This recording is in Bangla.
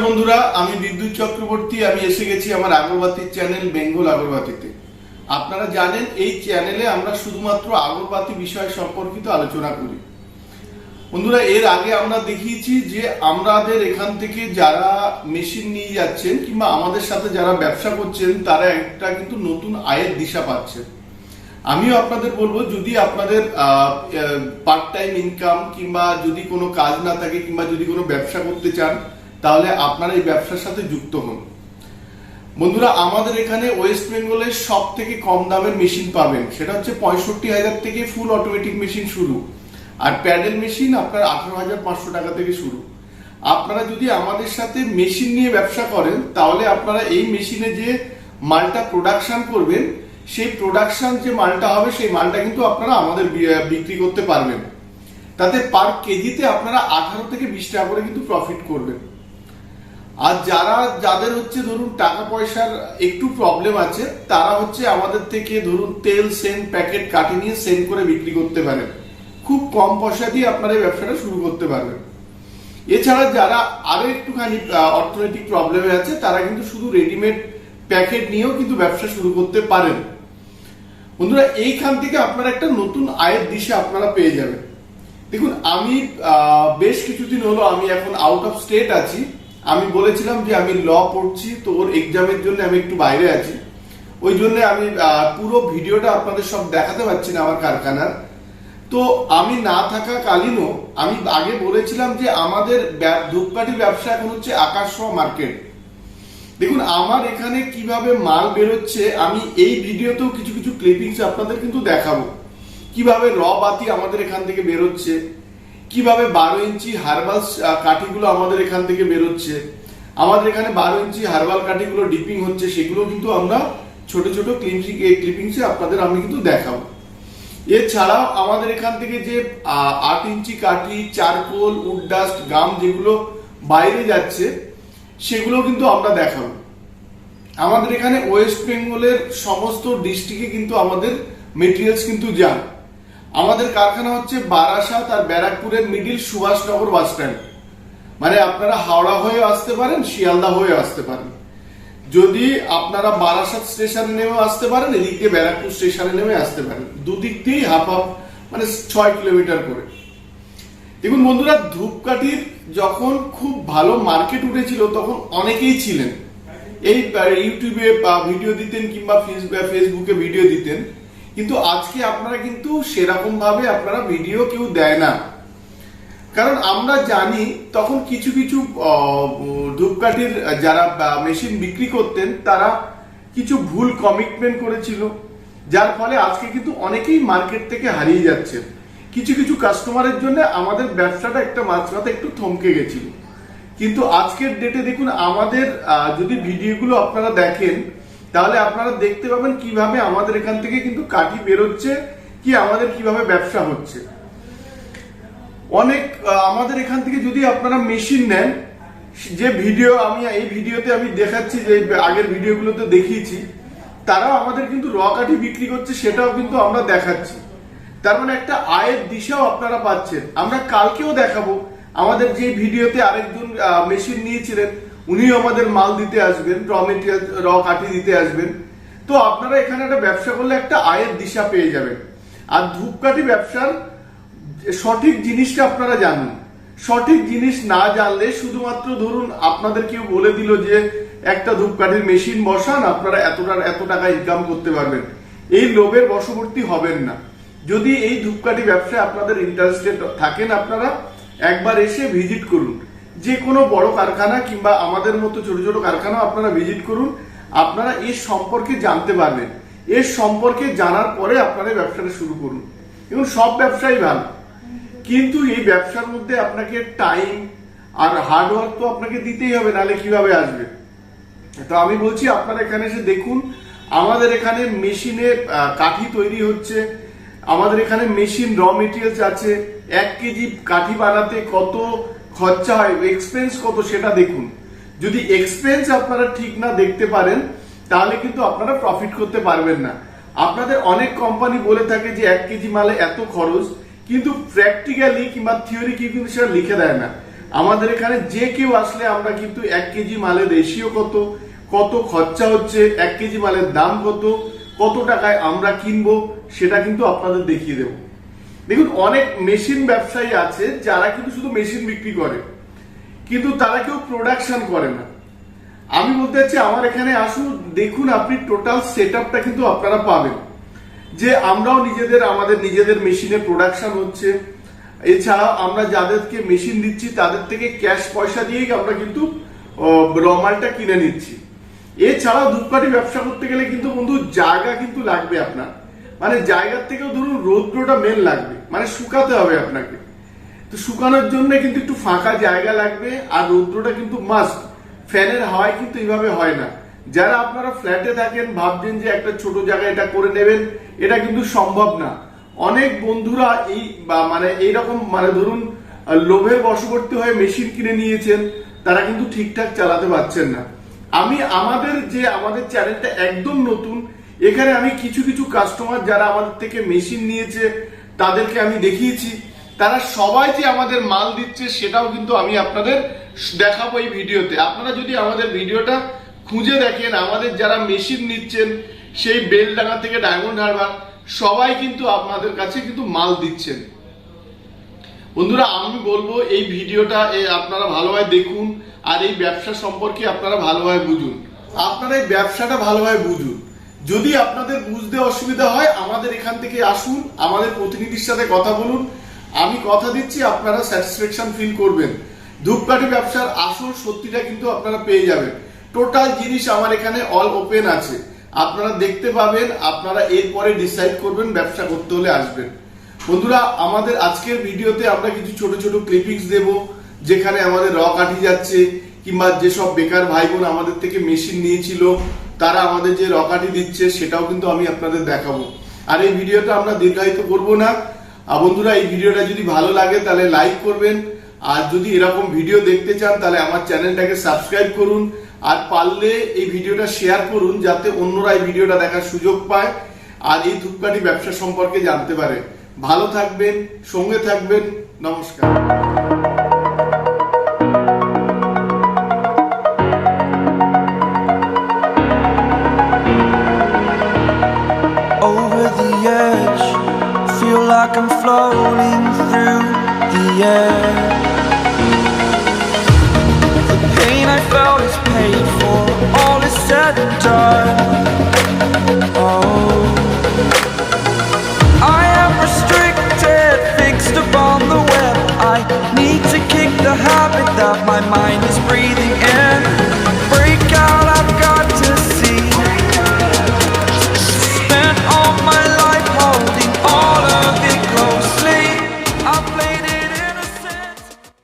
বন্ধুরা, আমি বিদ্যুৎ চক্রবর্তী। আমি এসে গেছি আমার আগরবাতির চ্যানেল বেঙ্গল আগরবাতিতে। আপনারা জানেন এই চ্যানেলে আমরা শুধুমাত্র আগরবাতি বিষয় সম্পর্কিত আলোচনা করি। বন্ধুরা, এর আগে আমরা দেখিয়েছি যে আমাদের এখান থেকে যারা মেশিন নিয়ে যাচ্ছেন কিংবা আমাদের সাথে যারা ব্যবসা করছেন তারা একটা কিন্তু নতুন আয়ের দিশা পাচ্ছেন। আমিও আপনাদের বলবো, যদি আপনাদের পার্ট টাইম ইনকাম কিংবা যদি কোনো কাজ না থাকে কিংবা যদি কোনো ব্যবসা করতে চান তাহলে আপনারা এই ব্যবসার সাথে যুক্ত হন। বন্ধুরা, আমাদের এখানে ওয়েস্ট বেঙ্গলের সব থেকে কম দামের মেশিন পাবেন, সেটা হচ্ছে 65,000 থেকে ফুল অটোমেটিক মেশিন শুরু, আর প্যাডেল মেশিন আপনার 18,500 টাকা থেকে শুরু। আপনারা যদি আমাদের সাথে মেশিন নিয়ে ব্যবসা করেন তাহলে আপনারা এই মেশিনে যে মালটা প্রোডাকশন করবেন সেই প্রোডাকশন যে মালটা হবে সেই মালটা কিন্তু আপনারা আমাদের বিক্রি করতে পারবেন। তাতে পার কেজিতে আপনারা 18 থেকে 20 টাকা করে কিন্তু প্রফিট করবেন। আর যাদের হচ্ছে ধরুন টাকা পয়সার একটু প্রবলেম আছে তারা হচ্ছে আমাদের থেকে ধরুন তেল সেন্ট প্যাকেট কাটি নিয়ে সেন্ট করে বিক্রি করতে পারেন। খুব কম পয়সা দিয়ে আপনারা এই ব্যবসাটা শুরু করতে পারবেন। এছাড়া যারা আরো একটুখানি অর্থনৈতিক প্রবলেমে আছে তারা কিন্তু শুধু রেডিমেড প্যাকেট নিয়েও কিন্তু ব্যবসা শুরু করতে পারেন। বন্ধুরা, এইখান থেকে আপনারা একটা নতুন আয়ের দিশা আপনারা পেয়ে যাবেন। দেখুন, আমি বেশ কিছুদিন হলো আমি এখন আউট অফ স্টেট আছি। আমি বলেছিলাম যে আমি ল পড়ছি, তো ওর এক্সামের জন্য আমি একটু বাইরে আছি, ওই জন্য আমি পুরো ভিডিওটা আপনাদের সব দেখাতে পারছি না আমার কারখানার। তো আমি না থাকা কালীনও আমি আগে বলেছিলাম যে আমাদের ধূপকাঠি ব্যবসা এখন হচ্ছে আকাশ ছোঁয়া মার্কেট। দেখুন, আমার এখানে কিভাবে মাল বেরোচ্ছে আমি এই ভিডিওতেও কিছু কিছু ক্লিপিংস আপনাদের কিন্তু দেখাবো। কিভাবে র বাতি আমাদের এখান থেকে বেরোচ্ছে, কিভাবে 12 ইঞ্চি হার্বাল কাঠিগুলো আমাদের এখান থেকে বেরোচ্ছে, আমাদের এখানে 12 ইঞ্চি হার্বাল কাঠিগুলো ডিপিং হচ্ছে, সেগুলো কিন্তু আমরা ছোট ছোট ক্লিপিংসে আপনাদের আমি কিন্তু দেখাবো। এছাড়াও আমাদের এখান থেকে যে 8 ইঞ্চি কাঠি, চারকোল, উড ডাস্ট, গাম যেগুলো বাইরে যাচ্ছে সেগুলো কিন্তু আমরা দেখাবো। আমাদের এখানে ওয়েস্ট বেঙ্গলের সমস্ত ডিস্ট্রিক্টে কিন্তু আমাদের মেটেরিয়ালস কিন্তু যায়। আমাদের কারখানা হচ্ছে বারাসাত আর ব্যারাকপুরের মিডিল সুভাষনগর বাস স্ট্যান্ড, মানে আপনারা হাওড়া হয়ে আসতে পারেন, শিয়ালদা হয়ে আসতে পারেন। যদি আপনারা বারাসাত স্টেশনে নেমে আসতে পারেন, এদিক দিয়ে ব্যারাকপুর স্টেশনে নেমে আসতে পারেন, দুদিক দিয়েই হাফ মানে 6 কিলোমিটার করে। দেখুন বন্ধুরা, ধূপকাঠির যখন খুব ভালো মার্কেট উঠেছিল তখন অনেকেই ছিলেন এই ইউটিউবে ভিডিও দিতেন কিংবা ফেসবুকে ভিডিও দিতেন, কিন্তু আজকে আপনারা কিন্তু সেরকম ভাবে আপনারা ভিডিও কেউ দেয় না। কারণ আমরা জানি তখন কিছু কিছু ধূপকাঠির যারা মেশিন বিক্রি করতেন তারা কিছু ভুল কমিটমেন্ট করেছিল, যার ফলে আজকে কিন্তু অনেকেই মার্কেট থেকে হারিয়ে যাচ্ছে। কিছু কিছু কাস্টমারের জন্য আমাদের ব্যবসাটা একটা মাঝখানে একটু থমকে গেছিল, কিন্তু আজকের ডেটে দেখুন আমাদের যদি ভিডিওগুলো আপনারা দেখেন তাহলে আপনারা দেখতে পাবেন কিভাবে আমাদের এখান থেকে কিন্তু কাঠি বেরোচ্ছে, কি আমাদের কিভাবে ব্যবসা হচ্ছে। অনেক আমাদের এখান থেকে যদি আপনারা মেশিন নেন, যে ভিডিও আমি এই ভিডিওতে আমি দেখাচ্ছি, যে আগের ভিডিওগুলোতে দেখিয়েছি, তারাও আমাদের কিন্তু র কাঠি বিক্রি করছে, সেটাও কিন্তু আমরা দেখাচ্ছি। তার মানে একটা আয়ের দিশাও আপনারা পাচ্ছেন। আমরা কালকেও দেখাবো আমাদের যে ভিডিওতে আরেকজন মেশিন নিয়েছিলেন উনিও আমাদের মাল দিতে আসবেন, র মেটেরিয়াল র কাঠি দিতে আসবেন। তো আপনারা এখানে একটা ব্যবসা করলে একটা আয়ের দিশা পেয়ে যাবেন। আর ধূপকাঠি ব্যবসার সঠিক জিনিসটা আপনারা জানুন। সঠিক জিনিস না জানলে শুধুমাত্র ধরুন আপনাদের কেউ বলে দিল যে একটা ধূপকাঠির মেশিন বসান, আপনারা এত টাকা ইনকাম করতে পারবেন, এই লোভের বশবর্তী হবেন না। যদি এই ধূপকাঠি ব্যবসায় আপনাদের ইন্টারেস্টেড থাকেন আপনারা একবার এসে ভিজিট করুন, যে কোনো বড় কারখানা কিংবা আমাদের মতো ছোট ছোট কারখানা আপনারা ভিজিট করুন, আপনারা এর সম্পর্কে জানতে পারবেন। এর সম্পর্কে জানার পরে আপনারা ব্যবসাটা শুরু করুন। এবং সব ব্যবসাই ভালো, কিন্তু এই ব্যবসার মধ্যে আপনাকে টাইম আর হার্ডওয়ার্ক তো আপনাকে দিতেই হবে, নাহলে কিভাবে আসবে। তো আমি বলছি আপনারা এখানে এসে দেখুন, আমাদের এখানে মেশিনে কাঠি তৈরি হচ্ছে, আমাদের এখানে মেশিন র মেটেরিয়ালস আছে। 1 কেজি কাঠি বানাতে কত খরচা হয়, এক্সপেন্স কত সেটা দেখুন। যদি এক্সপেন্স আপনারা ঠিক না দেখতে পারেন তাহলে কিন্তু আপনারা প্রফিট করতে পারবেন না। আপনাদের অনেক কোম্পানি বলে থাকে যে 1 কেজি মালে এত খরচ, কিন্তু প্র্যাকটিক্যালি কিংবা থিওরি কি কিন্তু সেটা লিখে দেয় না। আমাদের এখানে যে কেউ আসলে আমরা কিন্তু 1 কেজি মালের রেশিও কত, কত খরচা হচ্ছে, 1 কেজি মালের দাম কত, কত টাকায় আমরা কিনবো সেটা কিন্তু আপনাদের দেখিয়ে দেব। দেখুন, অনেক মেশিন ব্যবসায়ী আছে যারা কিন্তু শুধু মেশিন বিক্রি করে, কিন্তু তারা কেউ প্রোডাকশন করে না। আমি বলতে চাচ্ছি আমার এখানে আসুন, দেখুন আপনি টোটাল সেটআপটা কিন্তু আপনারা পাবেন, যে আমরাও আমাদের নিজেদের মেশিনে প্রোডাকশন হচ্ছে। এছাড়া আমরা যাদেরকে মেশিন দিচ্ছি তাদের থেকে ক্যাশ পয়সা দিয়েই আমরা কিন্তু র মালটা কিনে নিচ্ছি। এছাড়াও ধূপকাঠি ব্যবসা করতে গেলে কিন্তু বন্ধু জায়গা কিন্তু লাগবে আপনার, মানে জায়গার থেকেও ধরুন রৌদ্রটা মেন লাগবে, মানে শুকাতে হবে আপনাকে। তো শুকানোর জন্য কিন্তু একটু ফাঁকা জায়গা লাগবে, আর রৌদ্রটা কিন্তু মাস্ট। ফ্যানের হাওয়ায় কিন্তু এইভাবে হয় না। যারা আপনারা ফ্ল্যাটে থাকেন ভাবছেন যে একটা ছোট জায়গায় এটা করে নেবেন, এটা কিন্তু সম্ভব না। অনেক বন্ধুরা এই মানে এইরকম মানে ধরুন লোভের বশবর্তী হয়ে মেশিন কিনে নিয়েছেন, তারা কিন্তু ঠিকঠাক চালাতে পারছেন না। আমাদের চ্যানেলটা একদম নতুন, এখানে আমি কিছু কিছু কাস্টমার যারা আমাদের থেকে মেশিন নিয়েছে তাদেরকে আমি দেখিয়েছি, তারা সবাই যে আমাদের মাল দিচ্ছে সেটাও কিন্তু আমি আপনাদের দেখাবো এই ভিডিওতে। আপনারা যদি আমাদের ভিডিওটা খুঁজে দেখেন, আমাদের যারা মেশিন নিচ্ছেন সেই বেলডাঙ্গা থেকে ডায়মন্ড হারবার সবাই কিন্তু আপনাদের কাছে কিন্তু মাল দিচ্ছেন। বন্ধুরা, আমি বলবো এই ভিডিওটা আপনারা ভালোভাবে দেখুন, আর এই ব্যবসা সম্পর্কে আপনারা ভালোভাবে বুঝুন। আপনারা এই ব্যবসাটা ভালোভাবে বুঝুন। যদি আপনাদের বুঝতে অসুবিধা হয় আমাদের এখান থেকে আসুন, আমাদের প্রতিনিধির সাথে কথা বলুন। আমি কথা দিচ্ছি আপনারা স্যাটিসফ্যাকশন ফিল করবেন। ধূপকাঠি ব্যবসার আসল সত্যিটা কিন্তু আপনারা পেয়ে যাবেন। টোটাল জিনিস আমার এখানে অল ওপেন আছে, আপনারা দেখতে পাবেন। আপনারা এরপরে ডিসাইড করবেন ব্যবসা করতে হলে আসবেন। বন্ধুরা, আমাদের আজকের ভিডিওতে আমরা কিছু ছোট ছোট ক্লিপিংস দেব, যেখানে আমাদের র কাঠি যাচ্ছে, কিংবা যেসব বেকার ভাই বোন আমাদের থেকে মেশিন নিয়েছিল তারা আমাদের যে র কাঠি দিচ্ছে সেটাও কিন্তু আমি আপনাদের দেখাবো। আর এই ভিডিওটা আমরা দীর্ঘায়িত করব না। বন্ধুরা, এই ভিডিওটা যদি ভালো লাগে তাহলে লাইক করবেন, আর যদি এরকম ভিডিও দেখতে চান তাহলে আমার চ্যানেলটাকে সাবস্ক্রাইব করুন, আর পারলে এই ভিডিওটা শেয়ার করুন যাতে অন্যরা এই ভিডিওটা দেখার সুযোগ পায় আর এই ধূপকাঠি ব্যবসা সম্পর্কে জানতে পারে। ভালো থাকবেন, সঙ্গে থাকবেন। নমস্কার। Over the edge, feel like I'm floating through the air. The pain I felt is paid for, all is said and done. Oh, I am restricted, fixed upon the web. I need to kick the habit that my mind is breathing in. Break out